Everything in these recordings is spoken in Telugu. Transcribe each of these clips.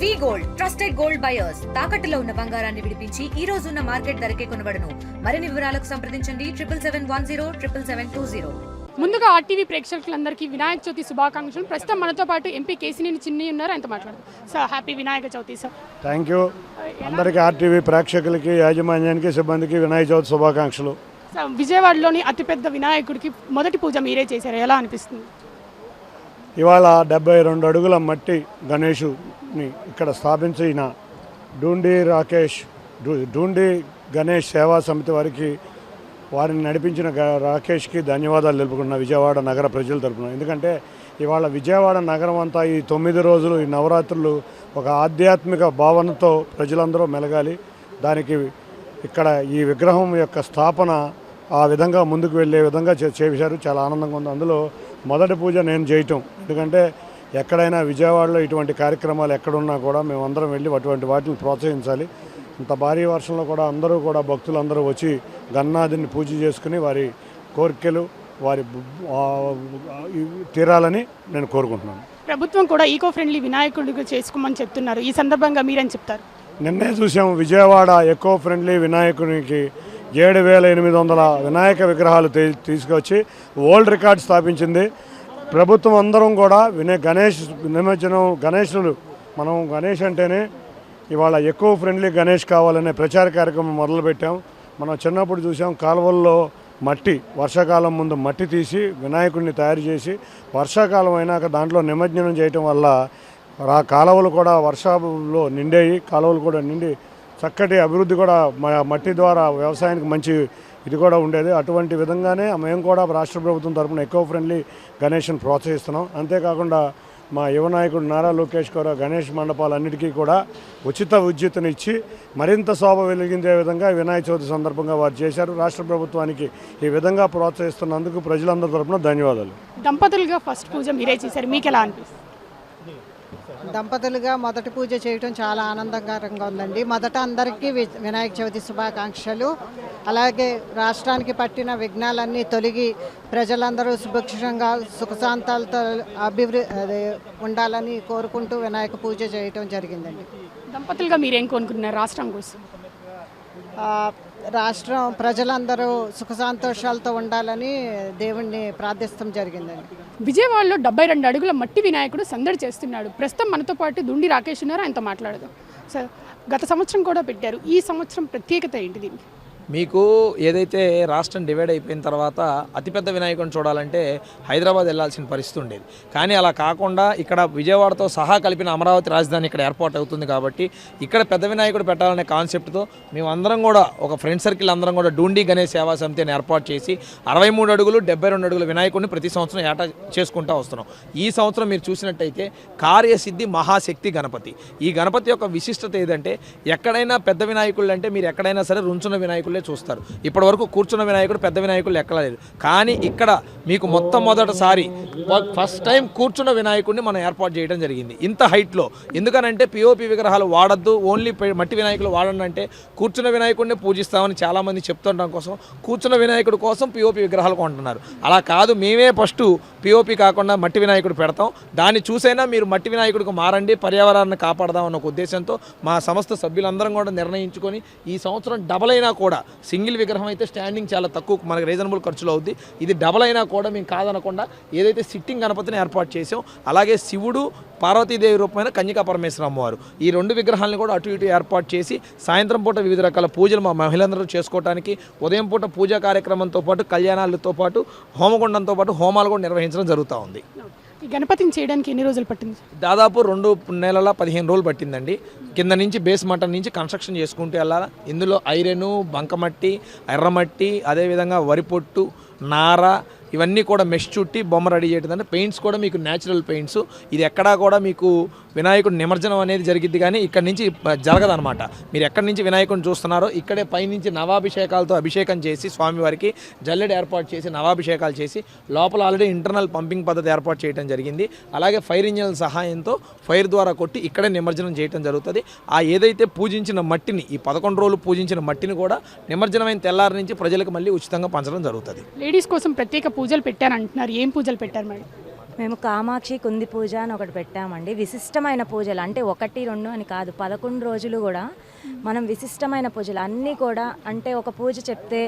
వి గోల్డ్ ట్రస్టెడ్ గోల్డ్ బయర్స్ తాకట్టులో ఉన్న బంగారాన్ని విడిపించి ఈ రోజు ఉన్న మార్కెట్ ధరకే కొనబడును. మరిన్ని వివరాలకు సంప్రదించండి 77107720. ముందుగా ఆర్టీవీ ప్రేక్షకులందరికీ వినాయక చవితి శుభాకాంక్షలు. ప్రస్తుతం మనతో పాటు ఎంపీ కేసినేని చిన్ని ఉన్నారు, ఆయనతో మాట్లాడదాం. Sir, happy Vinayaka Chavithi sir. Thank you. అందరికీ ఆర్టీవీ ప్రేక్షకులకి, యాజమాన్యానికి, సిబ్బందికి వినాయక చవితి శుభాకాంక్షలు. సార్, విజయవాడలోని అతిపెద్ద వినాయకుడికి మొదటి పూజ మీరే చేశారు, ఎలా అనిపిస్తుంది? ఇవాళ 72 అడుగుల మట్టి గణేషుని ఇక్కడ స్థాపించిన డూండి గణేష్ సేవా సమితి వారికి, వారిని నడిపించిన రాకేష్కి ధన్యవాదాలు తెలుపుకున్న విజయవాడ నగర ప్రజల తరపున. ఎందుకంటే ఇవాళ విజయవాడ నగరం అంతా ఈ 9 రోజులు ఈ నవరాత్రులు ఒక ఆధ్యాత్మిక భావనతో ప్రజలందరూ మెలగాలి. దానికి ఇక్కడ ఈ విగ్రహం యొక్క స్థాపన ఆ విధంగా ముందుకు వెళ్ళే విధంగా చేశారు. చాలా ఆనందంగా ఉంది. అందులో మొదటి పూజ నేను చేయటం, ఎందుకంటే ఎక్కడైనా విజయవాడలో ఇటువంటి కార్యక్రమాలు ఎక్కడున్నా కూడా మేమందరం వెళ్ళి అటువంటి వాటిని ప్రోత్సహించాలి. ఇంత భారీ వర్షంలో కూడా అందరూ కూడా భక్తులందరూ వచ్చి గణనాథుని పూజ చేసుకుని వారి కోరికలు వారి తీరాలని నేను కోరుకుంటున్నాను. ప్రభుత్వం కూడా ఈకో ఫ్రెండ్లీ వినాయకుడిగా చేసుకోమని చెప్తున్నారు, ఈ సందర్భంగా మీరేం చెప్తారు? నిన్నే చూసాము, విజయవాడ ఎకో ఫ్రెండ్లీ వినాయకునికి 7800 వినాయక విగ్రహాలు తీసుకొచ్చి వరల్డ్ రికార్డ్ స్థాపించింది. ప్రభుత్వం అందరం కూడా గణేష్ నిమజ్జనం, మనం గణేష్ అంటేనే ఇవాళ ఎకో ఫ్రెండ్లీ గణేష్ కావాలనే ప్రచార కార్యక్రమం మొదలుపెట్టాం. మనం చిన్నప్పుడు చూసాం, కాలువల్లో మట్టి, వర్షాకాలం ముందు మట్టి తీసి వినాయకుడిని తయారు చేసి వర్షాకాలం అయినాక దాంట్లో నిమజ్జనం చేయటం వల్ల ఆ కాలువలు కూడా వర్షంలో నిండేవి, కాలువలు కూడా నిండి చక్కటి అభివృద్ధి కూడా మట్టి ద్వారా వ్యవసాయానికి మంచి ఇది కూడా ఉండేది. అటువంటి విధంగానే మేము కూడా రాష్ట్ర ప్రభుత్వం తరఫున ఎకో ఫ్రెండ్లీ గణేష్ని ప్రోత్సహిస్తున్నాం. అంతేకాకుండా మా యువ నాయకుడు నారా లోకేష్ గారు గణేష్ మండపాలన్నిటికీ కూడా ఉచిత విద్యుత్తునిచ్చి మరింత శోభ వెలిగించే విధంగా వినాయక చవితి సందర్భంగా వారు చేశారు. రాష్ట్ర ప్రభుత్వానికి ఈ విధంగా ప్రోత్సహిస్తున్నందుకు ప్రజలందరి తరఫున ధన్యవాదాలు. దంపతులుగా ఫస్ట్ పూజ మీరే చేశారు, మీకు ఎలా అనిపిస్తుంది? దంపతులుగా మొదటి పూజ చేయడం చాలా ఆనందకరంగా ఉందండి. మొదట అందరికీ వినాయక చవితి శుభాకాంక్షలు. అలాగే రాష్ట్రానికి పట్టిన విఘ్నాలన్నీ తొలగి ప్రజలందరూ సుభిక్షంగా సుఖశాంతాలతో అభివృద్ధి ఉండాలని కోరుకుంటూ వినాయక పూజ చేయటం జరిగిందండి. దంపతులుగా మీరేం కోరుకుంటున్నారు రాష్ట్రం కోసం? రాష్ట్రం ప్రజలందరూ సుఖ సంతోషాలతో ఉండాలని దేవుణ్ణి ప్రార్థిస్తాం జరిగిందండి. విజయవాడలో 72 అడుగుల మట్టి వినాయకుడు సందడి చేస్తున్నాడు. ప్రస్తుతం మనతో పాటు దుండి రాకేష్ ఉన్నారు, ఆయనతో మాట్లాడదాం. సార్, గత సంవత్సరం కూడా పెట్టారు, ఈ సంవత్సరం ప్రత్యేకత ఏంటి దీనికి? మీకు ఏదైతే రాష్ట్రం డివైడ్ అయిపోయిన తర్వాత అతిపెద్ద వినాయకుడిని చూడాలంటే హైదరాబాద్ వెళ్లాల్సిన పరిస్థితి ఉండేది. కానీ అలా కాకుండా ఇక్కడ విజయవాడతో సహా కలిపిన అమరావతి రాజధాని ఇక్కడ ఏర్పాటు అవుతుంది. కాబట్టి ఇక్కడ పెద్ద వినాయకుడు పెట్టాలనే కాన్సెప్ట్తో మేమందరం కూడా ఒక ఫ్రెండ్ సర్కిల్ అందరం కూడా డూండి గణేష్ సేవా సమితిని ఏర్పాటు చేసి 63 అడుగులు 72 అడుగుల వినాయకుడిని ప్రతి సంవత్సరం ఏటా చేసుకుంటూ వస్తున్నాం. ఈ సంవత్సరం మీరు చూసినట్టయితే కార్యసిద్ధి మహాశక్తి గణపతి. ఈ గణపతి యొక్క విశిష్టత ఏదంటే ఎక్కడైనా పెద్ద వినాయకుళ్ళు అంటే మీరు ఎక్కడైనా సరే రుంచున్న వినాయకులు చూస్తారు. ఇప్పటి వరకు కూర్చున్న వినాయకుడు పెద్ద వినాయకుడు ఎక్కలేదు. కానీ ఇక్కడ మీకు మొట్టమొదటిసారి ఫస్ట్ టైం కూర్చున్న వినాయకుడిని మనం ఏర్పాటు చేయడం జరిగింది ఇంత హైట్లో. ఎందుకనంటే పిఓపి విగ్రహాలు వాడద్దు, ఓన్లీ మట్టి వినాయకులు వాడండి అంటే కూర్చున్న వినాయకుడిని పూజిస్తామని చాలామంది చెప్తుండడం కోసం కూర్చున్న వినాయకుడి కోసం పిఓపి విగ్రహాలు కొంటున్నారు. అలా కాదు, మేమే ఫస్ట్ పిఓపి కాకుండా మట్టి వినాయకుడు పెడతాం. దాన్ని చూసైనా మీరు మట్టి వినాయకుడికి మారండి, పర్యావరణాన్ని కాపాడదాం అన్న ఒక ఉద్దేశంతో మా సంస్థ సభ్యులందరం కూడా నిర్ణయించుకొని ఈ సంవత్సరం డబల్ అయినా కూడా, సింగిల్ విగ్రహం అయితే స్టాండింగ్ చాలా తక్కువ, మనకి రీజనబుల్ ఖర్చులో అవుద్ది. ఇది డబల్ అయినా కూడా మేము కాదనకుండా ఏదైతే సిట్టింగ్ గణపతిని ఏర్పాటు చేసాం, అలాగే శివుడు పార్వతీదేవి రూపమైన కన్యకా పరమేశ్వర అమ్మవారు, ఈ 2 విగ్రహాలను కూడా అటు ఇటు ఏర్పాటు చేసి సాయంత్రం పూట వివిధ రకాల పూజలు మా మహిళలందరూ చేసుకోవడానికి, ఉదయం పూట పూజా కార్యక్రమంతో పాటు కళ్యాణాలతో పాటు హోమగుండంతో పాటు హోమాలు కూడా నిర్వహించడం జరుగుతూ ఉంది. ఈ గణపతిని చేయడానికి ఎన్ని రోజులు పట్టింది? దాదాపు 2 నెలల 15 రోజులు పట్టిందండి. కింద నుంచి బేస్ మట్టం నుంచి కన్స్ట్రక్షన్ చేసుకుంటూ వెళ్ళాలి. ఇందులో ఐరను, బంకమట్టి, ఎర్రమట్టి, అదేవిధంగా వరిపొట్టు, నార, ఇవన్నీ కూడా మెష్ చుట్టి బొమ్మ రెడీ చేయడం. పెయింట్స్ కూడా మీకు న్యాచురల్ పెయింట్స్. ఇది ఎక్కడా కూడా మీకు వినాయకుడి నిమజ్జనం అనేది జరిగిద్ది, కానీ ఇక్కడ నుంచి జరగదనమాట. మీరు ఎక్కడి నుంచి వినాయకుడిని చూస్తున్నారో ఇక్కడే పైనుంచి నవాభిషేకాలతో అభిషేకం చేసి స్వామివారికి జల్లెడ ఏర్పాటు చేసి నవాభిషేకాలు చేసి లోపల ఆల్రెడీ ఇంటర్నల్ పంపింగ్ పద్ధతి ఏర్పాటు చేయడం జరిగింది. అలాగే ఫైర్ ఇంజిన్ల సహాయంతో ఫైర్ ద్వారా కొట్టి ఇక్కడే నిమజ్జనం చేయడం జరుగుతుంది. ఆ ఏదైతే పూజించిన మట్టిని, ఈ 11 రోజులు పూజించిన మట్టిని కూడా నిమజ్జనమైన తెల్లారి నుంచి ప్రజలకు మళ్ళీ ఉచితంగా పంచడం జరుగుతుంది. లేడీస్ కోసం ప్రత్యేక పూజలు పెట్టారంటున్నారు, ఏం పూజలు పెట్టారు మేడం? మేము కామాక్షి కుంది పూజ అని ఒకటి పెట్టామండి. విశిష్టమైన పూజలు అంటే 1, 2 అని కాదు, 11 రోజులు కూడా మనం విశిష్టమైన పూజలు అన్నీ కూడా. అంటే ఒక పూజ చెప్తే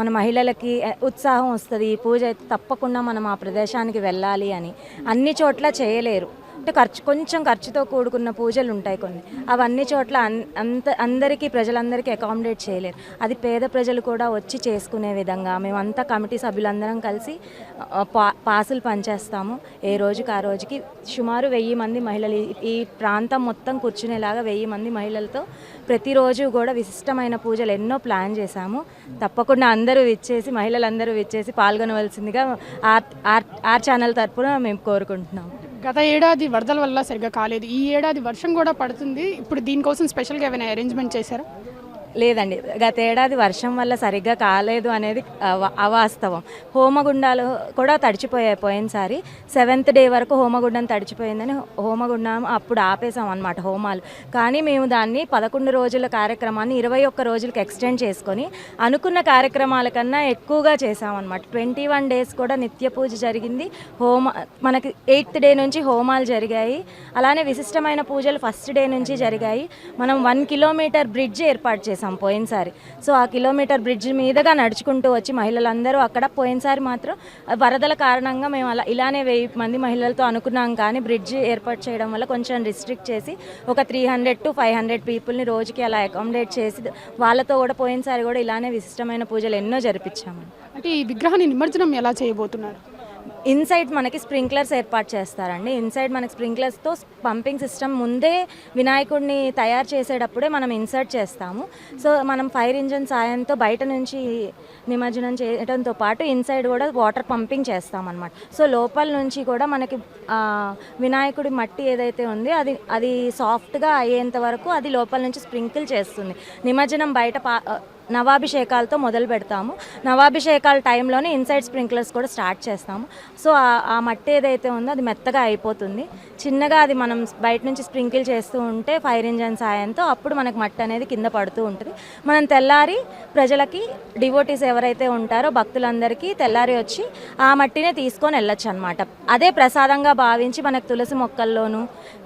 మన మహిళలకి ఉత్సాహం వస్తుంది, ఈ పూజ అయితే తప్పకుండా మనం ఆ ప్రదేశానికి వెళ్ళాలి అని. అన్ని చోట్ల చేయలేరు, అంటే కొంచెం ఖర్చుతో కూడుకున్న పూజలు ఉంటాయి కొన్ని, అవన్నీ చోట్ల అందరికీ ప్రజలందరికీ అకామిడేట్ చేయలేరు. అది పేద ప్రజలు కూడా వచ్చి చేసుకునే విధంగా మేమంతా కమిటీ సభ్యులందరం కలిసి పాసులు పంచేస్తాము. ఏ రోజుకి ఆ రోజుకి సుమారు 1000 మంది మహిళలు ఈ ప్రాంతం మొత్తం కూర్చునేలాగా 1000 మంది మహిళలతో ప్రతిరోజు కూడా విశిష్టమైన పూజలు ఎన్నో ప్లాన్ చేశాము. తప్పకుండా అందరూ విచ్చేసి, మహిళలందరూ విచ్చేసి పాల్గొనవలసిందిగా ఆర్ ఛానల్ తరపున మేము కోరుకుంటున్నాము. గత ఏడాది వరదల వల్ల సరిగ్గా కాలేదు, ఈ ఏడాది వర్షం కూడా పడుతుంది. ఇప్పుడు దీనికోసం స్పెషల్గా ఏమైనా అరేంజ్మెంట్ చేశారా? లేదండి, గత ఏడాది వర్షం వల్ల సరిగ్గా కాలేదు అనేది అవాస్తవం. హోమగుండాలు కూడా తడిచిపోయాయి పోయినసారి. 7th డే వరకు హోమగుండం తడిచిపోయిందని హోమగుండం అప్పుడు ఆపేసాం అన్నమాట హోమాలు. కానీ మేము దాన్ని 11 రోజుల కార్యక్రమాన్ని 21 రోజులకు ఎక్స్టెండ్ చేసుకొని అనుకున్న కార్యక్రమాల కన్నా ఎక్కువగా చేసామన్నమాట. 21 డేస్ కూడా నిత్య పూజ జరిగింది. మనకి 8th డే నుంచి హోమాలు జరిగాయి. అలానే విశిష్టమైన పూజలు 1st డే నుంచి జరిగాయి. మనం 1 కిలోమీటర్ బ్రిడ్జ్ ఏర్పాటు చేసాం పోయినసారి. సో ఆ కిలోమీటర్ బ్రిడ్జ్ మీదుగా నడుచుకుంటూ వచ్చి మహిళలందరూ అక్కడ, పోయినసారి మాత్రం వరదల కారణంగా మేము ఇలానే 1000 మంది మహిళలతో అనుకున్నాం. కానీ బ్రిడ్జ్ ఏర్పాటు చేయడం వల్ల కొంచెం రిస్ట్రిక్ట్ చేసి ఒక 300 to 500 పీపుల్ని రోజుకి అలా అకామిడేట్ చేసి వాళ్ళతో కూడా పోయినసారి కూడా ఇలానే విశిష్టమైన పూజలు ఎన్నో జరిపించాము. అంటే ఈ విగ్రహాన్ని నిమజ్జనం ఎలా చేయబోతున్నారు? ఇన్సైడ్ మనకి స్ప్రింక్లర్స్ ఏర్పాటు చేస్తారండి. ఇన్సైడ్ మనకి స్ప్రింక్లర్స్తో పంపింగ్ సిస్టమ్ ముందే వినాయకుడిని తయారు చేసేటప్పుడే మనం ఇన్సర్ట్ చేస్తాము. సో మనం ఫైర్ ఇంజన్ సాయంతో బయట నుంచి నిమజ్జనం చేయడంతో పాటు ఇన్సైడ్ కూడా వాటర్ పంపింగ్ చేస్తామన్నమాట. సో లోపల నుంచి కూడా మనకి వినాయకుడి మట్టి ఏదైతే ఉందో అది సాఫ్ట్గా అయ్యేంత వరకు అది లోపల నుంచి స్ప్రింకిల్ చేస్తుంది. నిమజ్జనం బయట నవాభిషేకాలతో మొదలు పెడతాము. నవాభిషేకాల టైంలోనే ఇన్సైడ్ స్ప్రింక్లర్స్ కూడా స్టార్ట్ చేస్తాము. సో ఆ మట్టి ఏదైతే ఉందో అది మెత్తగా అయిపోతుంది. చిన్నగా అది మనం బయట నుంచి స్ప్రింకిల్ చేస్తూ ఉంటే ఫైర్ ఇంజన్ సాయంతో అప్పుడు మనకు మట్టి అనేది కింద పడుతూ ఉంటుంది. మనం తెల్లారి ప్రజలకి, డివోటీస్ ఎవరైతే ఉంటారో భక్తులందరికీ తెల్లారి వచ్చి ఆ మట్టినే తీసుకొని వెళ్ళొచ్చు అనమాట. అదే ప్రసాదంగా భావించి మనకు తులసి మొక్కల్లోనూ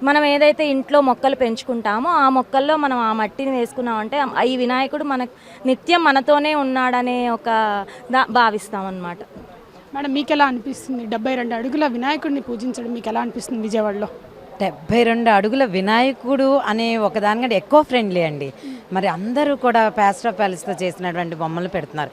మనం ఏదైతే ఇంట్లో మొక్కలు పెంచుకుంటామో ఆ మొక్కల్లో మనం ఆ మట్టిని వేసుకున్నామంటే ఈ వినాయకుడు మనకు నిత్యం మనతోనే ఉన్నాడనే ఒక భావిస్తామన్నమాట. మేడం, మీకు ఎలా అనిపిస్తుంది 72 అడుగుల వినాయకుడిని పూజించడం మీకు ఎలా అనిపిస్తుంది విజయవాడలో? 72 అడుగుల వినాయకుడు అనే ఒకదానికంటే ఎక్కువ ఫ్రెండ్లీ అండి. మరి అందరూ కూడా ప్లాస్టర్ ఆఫ్ ప్యారిస్తో చేసినటువంటి బొమ్మలు పెడుతున్నారు.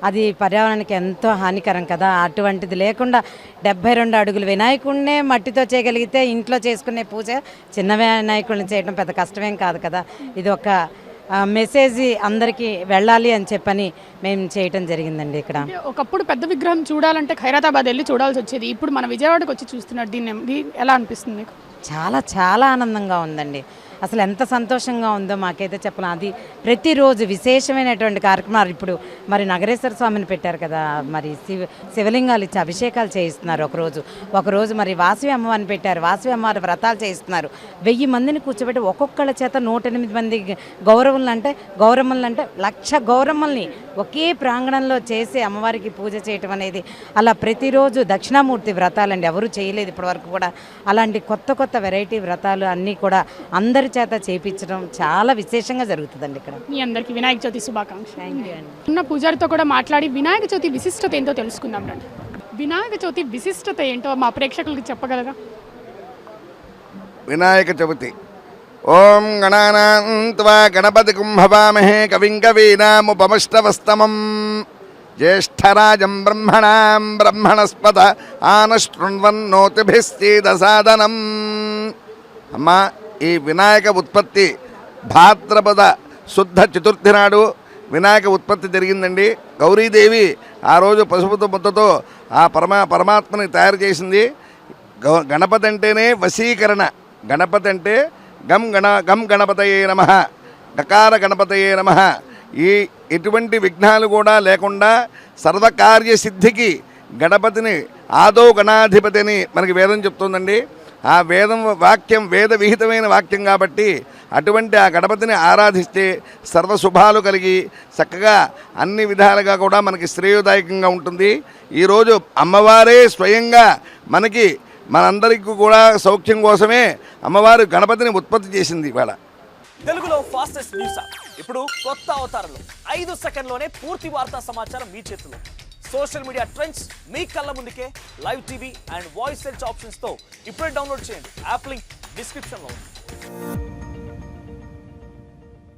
అది పర్యావరణానికి ఎంతో హానికరం కదా. అటువంటిది లేకుండా 72 అడుగుల వినాయకుడినే మట్టితో చేయగలిగితే ఇంట్లో చేసుకునే పూజ చిన్న వినాయకుడిని చేయడం పెద్ద కష్టమేం కాదు కదా. ఇది ఒక మెసేజ్ అందరికీ వెళ్ళాలి అని చెప్పని మేము చేయటం జరిగిందండి. ఇక్కడ ఒకప్పుడు పెద్ద విగ్రహం చూడాలంటే ఖైరతాబాద్ వెళ్ళి చూడాల్సి వచ్చేది, ఇప్పుడు మన విజయవాడకు వచ్చి చూస్తున్నారు. దీన్ని ఎలా అనిపిస్తుంది మీకు? చాలా చాలా ఆనందంగా ఉందండి. అసలు ఎంత సంతోషంగా ఉందో మాకైతే చెప్పలేం. అది ప్రతిరోజు విశేషమైనటువంటి కార్యక్రమాలు. ఇప్పుడు మరి నగరేశ్వర స్వామిని పెట్టారు కదా, మరి శివలింగాలు ఇచ్చి అభిషేకాలు చేయిస్తున్నారు. ఒకరోజు మరి వాసవి అమ్మవారిని పెట్టారు, వాసవి అమ్మవారి వ్రతాలు చేయిస్తున్నారు. 1000 మందిని కూర్చోబెట్టి ఒక్కొక్కళ్ళ చేత 108 మంది గౌరమ్మలు అంటే 1,00,000 గౌరమ్మల్ని ఒకే ప్రాంగణంలో చేసి అమ్మవారికి పూజ చేయటం అనేది, అలా ప్రతిరోజు దక్షిణామూర్తి వ్రతాలండి, ఎవరు చేయలేదు ఇప్పటివరకు కూడా. అలాంటి కొత్త వెరైటీ వ్రతాలు అన్నీ కూడా అందరి చేత చేయించడం చాలా విశేషంగా జరుగుతుందండి ఇక్కడ. మీ అందరికీ వినాయక చవితి శుభాకాంక్షలు. థ్యాంక్ యూ అండి. ఉన్న పూజారితో కూడా మాట్లాడి వినాయక చవితి విశిష్టత ఏంటో తెలుసుకుందాం రండి. వినాయక చవితి విశిష్టత ఏంటో మా ప్రేక్షకులకి చెప్పగలరా? వినాయక చవితి ఓం గణానాన్త్వా గణపతిం హవామహే కవిం కవీనాముపమష్టవస్తమం జ్యేష్ఠరాజం బ్రహ్మణస్పత ఆనశృణ్వన్నోతిభిశ్చేదసాదనం. అమ్మా, ఈ వినాయక ఉత్పత్తి భాద్రపద శుద్ధ చతుర్థి నాడు వినాయక ఉత్పత్తి జరిగిందండి. గౌరీదేవి ఆ రోజు పసుపుతో ముద్దతో ఆ పరమాత్మని తయారు చేసింది. గణపతి అంటేనే వశీకరణ. గణపతి అంటే గం గణపతయే నమః, గకార గణపతయే నమః. ఎటువంటి విఘ్నాలు కూడా లేకుండా సర్వకార్యసిద్ధికి గణపతిని ఆదో గణాధిపతి అని మనకి వేదం చెప్తుందండి. ఆ వేదం వాక్యం వేద విహితమైన వాక్యం కాబట్టి అటువంటి ఆ గణపతిని ఆరాధిస్తే సర్వశుభాలు కలిగి చక్కగా అన్ని విధాలుగా కూడా మనకి శ్రేయోదాయకంగా ఉంటుంది. ఈరోజు అమ్మవారే స్వయంగా మనకి మనందరికీ కూడా సౌఖ్యం కోసమే అమ్మవారు గణపతిని ఉత్పత్తి చేసింది ఇవాళ. తెలుగులో ఫాస్టెస్ట్ న్యూస్ యాప్ ఇప్పుడు కొత్త అవతారంలో 5 సెకండ్లోనే పూర్తి వార్తా సమాచారం మీ చేతిలో. సోషల్ మీడియా ట్రెండ్స్ మీ కళ్ళ ముందుకే live TV and voice search ఆప్షన్స్తో ఇప్పుడే డౌన్లోడ్ చేయండి. యాప్ లింక్ డిస్క్రిప్షన్లో ఉంది.